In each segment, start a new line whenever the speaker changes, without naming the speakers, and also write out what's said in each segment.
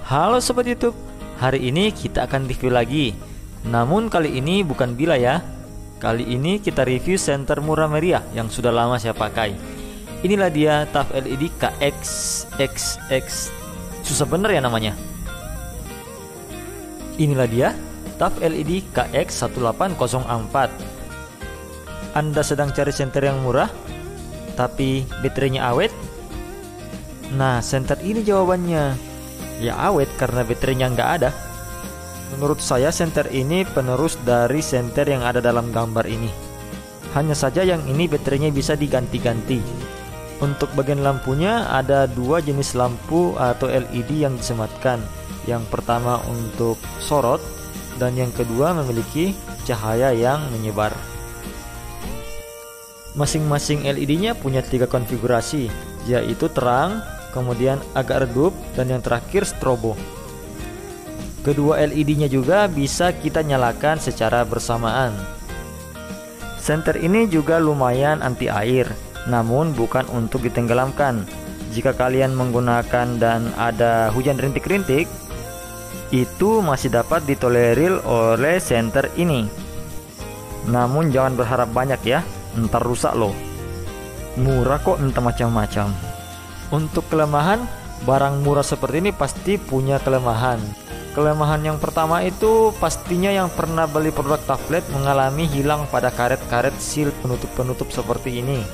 Halo Sobat YouTube, hari ini kita akan review lagi. Namun kali ini bukan bila ya. Kali ini kita review senter murah meriah yang sudah lama saya pakai. Inilah dia TUF LED KXXX. Susah bener ya namanya. Inilah dia TUF LED KX1804. Anda sedang cari senter yang murah tapi baterainya awet? Nah, senter ini jawabannya. Ya awet karena baterainya nggak ada. Menurut saya senter ini penerus dari senter yang ada dalam gambar ini. Hanya saja yang ini baterainya bisa diganti-ganti. Untuk bagian lampunya ada dua jenis lampu atau LED yang disematkan. Yang pertama untuk sorot dan yang kedua memiliki cahaya yang menyebar. Masing-masing LED-nya punya tiga konfigurasi, yaitu terang, kemudian agak redup, dan yang terakhir strobo. Kedua LED-nya juga bisa kita nyalakan secara bersamaan. Senter ini juga lumayan anti air, namun bukan untuk ditenggelamkan. Jika kalian menggunakan dan ada hujan rintik-rintik, itu masih dapat ditolerir oleh senter ini. Namun jangan berharap banyak ya, ntar rusak loh. Murah kok entah macam-macam. Untuk kelemahan, barang murah seperti ini pasti punya kelemahan. Kelemahan yang pertama itu pastinya yang pernah beli produk tablet mengalami hilang pada karet-karet seal penutup-penutup seperti ini.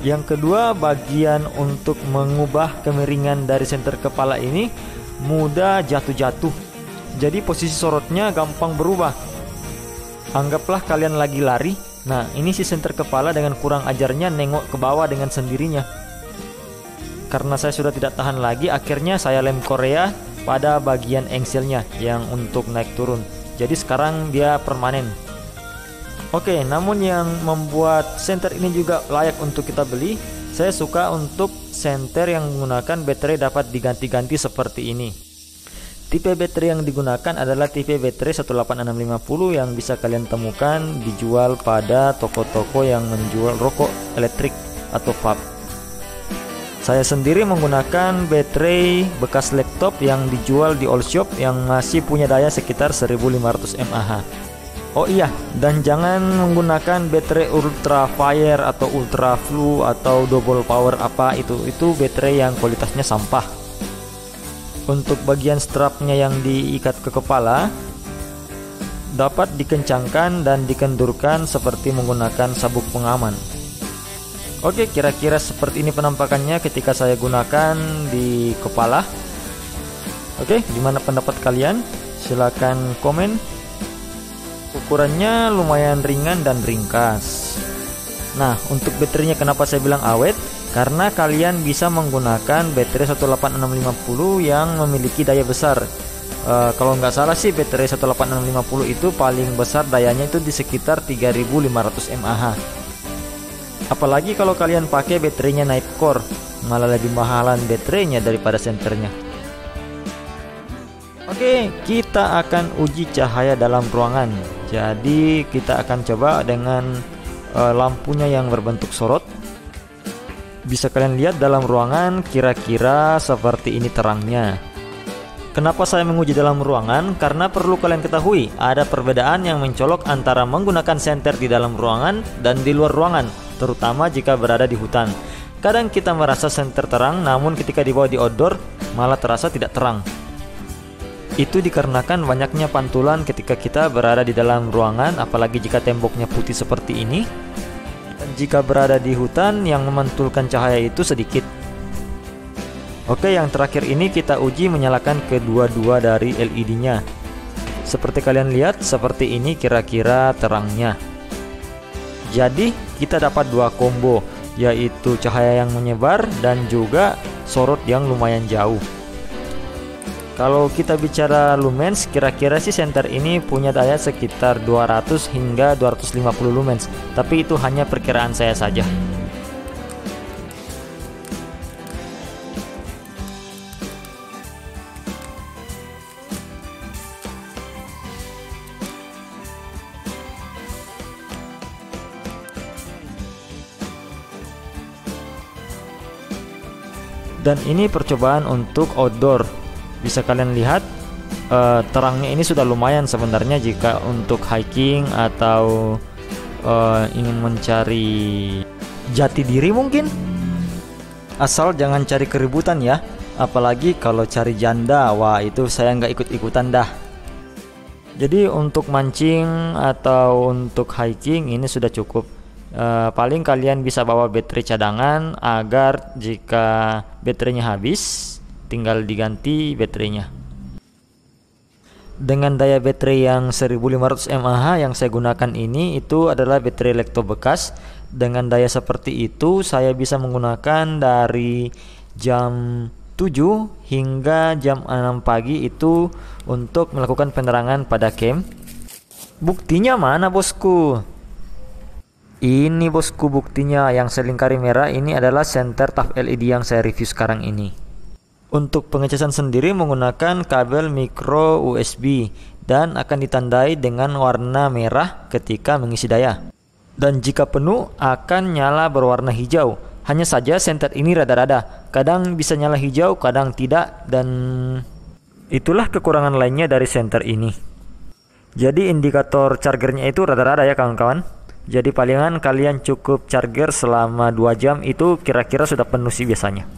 Yang kedua, bagian untuk mengubah kemiringan dari senter kepala ini mudah jatuh-jatuh. Jadi posisi sorotnya gampang berubah. Anggaplah kalian lagi lari. Nah, ini si senter kepala dengan kurang ajarnya nengok ke bawah dengan sendirinya. Karena saya sudah tidak tahan lagi, akhirnya saya lem Korea pada bagian engselnya yang untuk naik turun. Jadi sekarang dia permanen. Oke, namun yang membuat senter ini juga layak untuk kita beli, saya suka untuk senter yang menggunakan baterai dapat diganti-ganti seperti ini. Tipe baterai yang digunakan adalah tipe baterai 18650 yang bisa kalian temukan dijual pada toko-toko yang menjual rokok elektrik atau vape. Saya sendiri menggunakan baterai bekas laptop yang dijual di all shop yang masih punya daya sekitar 1500 mAh. Oh iya, dan jangan menggunakan baterai ultra fire atau ultra flu atau double power apa itu baterai yang kualitasnya sampah. Untuk bagian strapnya yang diikat ke kepala dapat dikencangkan dan dikendurkan seperti menggunakan sabuk pengaman. Oke, kira-kira seperti ini penampakannya ketika saya gunakan di kepala. Oke, gimana pendapat kalian? Silahkan komen. Ukurannya lumayan ringan dan ringkas. Nah, untuk baterainya kenapa saya bilang awet? Karena kalian bisa menggunakan baterai 18650 yang memiliki daya besar. Kalau nggak salah sih baterai 18650 itu paling besar dayanya itu di sekitar 3500 mAh. Apalagi kalau kalian pakai baterainya night core, malah lebih mahalan baterainya daripada senternya. Oke, kita akan uji cahaya dalam ruangan. Jadi kita akan coba dengan lampunya yang berbentuk sorot. Bisa kalian lihat dalam ruangan kira-kira seperti ini terangnya. Kenapa saya menguji dalam ruangan? Karena perlu kalian ketahui ada perbedaan yang mencolok antara menggunakan senter di dalam ruangan dan di luar ruangan, terutama jika berada di hutan. Kadang kita merasa senter terang, namun ketika dibawa di outdoor malah terasa tidak terang. Itu dikarenakan banyaknya pantulan ketika kita berada di dalam ruangan, apalagi jika temboknya putih seperti ini. Dan jika berada di hutan yang memantulkan cahaya itu sedikit. Oke, yang terakhir ini kita uji menyalakan kedua-dua dari LED-nya. Seperti kalian lihat, seperti ini kira-kira terangnya. Jadi kita dapat dua combo, yaitu cahaya yang menyebar dan juga sorot yang lumayan jauh. Kalau kita bicara lumens, kira-kira sih senter ini punya daya sekitar 200 hingga 250 lumens, tapi itu hanya perkiraan saya saja. Dan ini percobaan untuk outdoor. Bisa kalian lihat terangnya ini sudah lumayan sebenarnya jika untuk hiking atau ingin mencari jati diri mungkin. Asal jangan cari keributan ya, apalagi kalau cari janda, wah itu saya nggak ikut-ikutan dah. Jadi untuk mancing atau untuk hiking ini sudah cukup. Paling kalian bisa bawa baterai cadangan agar jika baterainya habis tinggal diganti baterainya. Dengan daya baterai yang 1500 mAh yang saya gunakan ini, itu adalah baterai Lekto bekas. Dengan daya seperti itu saya bisa menggunakan dari jam 7 hingga jam 6 pagi itu untuk melakukan penerangan pada camp. Buktinya mana bosku? Ini bosku buktinya, yang selingkari merah ini adalah senter TAF LED yang saya review sekarang ini. Untuk pengecasan sendiri menggunakan kabel micro USB dan akan ditandai dengan warna merah ketika mengisi daya. Dan jika penuh akan nyala berwarna hijau. Hanya saja senter ini rada-rada, kadang bisa nyala hijau, kadang tidak, dan itulah kekurangan lainnya dari senter ini. Jadi indikator chargernya itu rada-rada ya kawan-kawan. Jadi palingan kalian cukup charger selama 2 jam itu kira-kira sudah penuh sih biasanya.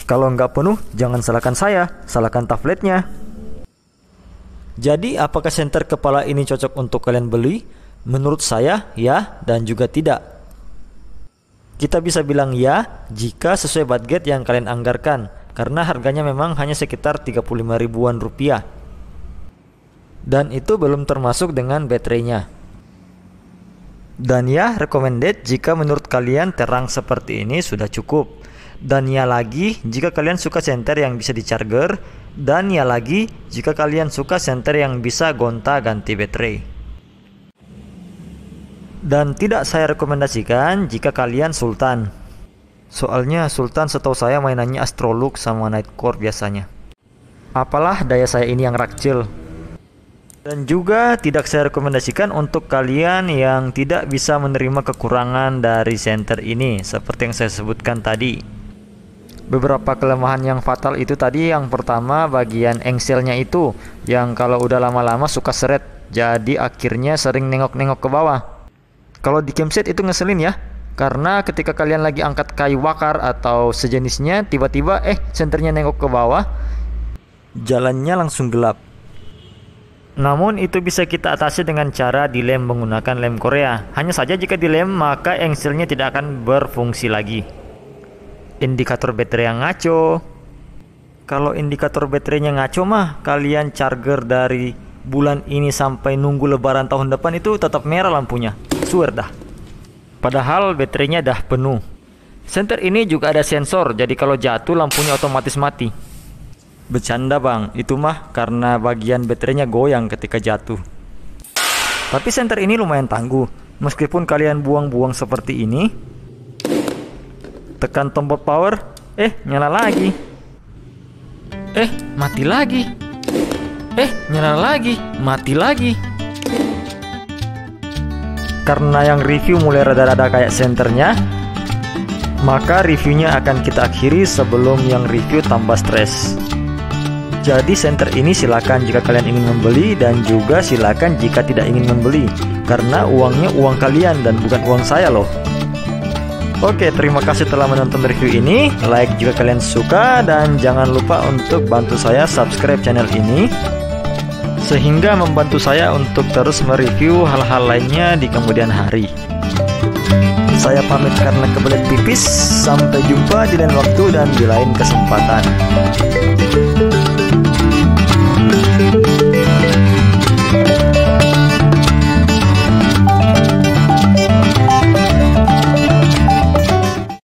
Kalau nggak penuh, jangan salahkan saya, salahkan tabletnya. Jadi apakah senter kepala ini cocok untuk kalian beli? Menurut saya ya, dan juga tidak. Kita bisa bilang ya jika sesuai budget yang kalian anggarkan, karena harganya memang hanya sekitar 35 ribuan rupiah. Dan itu belum termasuk dengan baterainya. Dan ya, recommended jika menurut kalian terang seperti ini sudah cukup. Dan ya lagi jika kalian suka senter yang bisa di-charger. Dan ya lagi jika kalian suka senter yang bisa gonta-ganti baterai. Dan tidak saya rekomendasikan jika kalian Sultan. Soalnya Sultan setahu saya mainannya Astrolux sama Nightcore biasanya. Apalah daya saya ini yang rakcil. Dan juga tidak saya rekomendasikan untuk kalian yang tidak bisa menerima kekurangan dari senter ini, seperti yang saya sebutkan tadi. Beberapa kelemahan yang fatal itu tadi, yang pertama bagian engselnya itu, yang kalau udah lama-lama suka seret, jadi akhirnya sering nengok-nengok ke bawah. Kalau di campsite itu ngeselin ya, karena ketika kalian lagi angkat kayu bakar atau sejenisnya, tiba-tiba senternya nengok ke bawah, jalannya langsung gelap. Namun itu bisa kita atasi dengan cara dilem menggunakan lem Korea. Hanya saja jika dilem maka engselnya tidak akan berfungsi lagi. Indikator baterai yang ngaco. Kalau indikator baterainya ngaco mah kalian charger dari bulan ini sampai nunggu lebaran tahun depan itu tetap merah lampunya. Swear dah. Padahal baterainya dah penuh. Senter ini juga ada sensor, jadi kalau jatuh lampunya otomatis mati. Bercanda bang, itu mah karena bagian baterainya goyang ketika jatuh. Tapi senter ini lumayan tangguh. Meskipun kalian buang-buang seperti ini, tekan tombol power, nyala lagi. Mati lagi. Nyala lagi, mati lagi. Karena yang review mulai rada-rada kayak senternya, maka reviewnya akan kita akhiri sebelum yang review tambah stres. Jadi senter ini silakan jika kalian ingin membeli, dan juga silakan jika tidak ingin membeli, karena uangnya uang kalian dan bukan uang saya loh. Oke, terima kasih telah menonton review ini. Like jika kalian suka, dan jangan lupa untuk bantu saya subscribe channel ini, sehingga membantu saya untuk terus mereview hal-hal lainnya di kemudian hari. Saya pamit karena kebelet pipis. Sampai jumpa di lain waktu dan di lain kesempatan.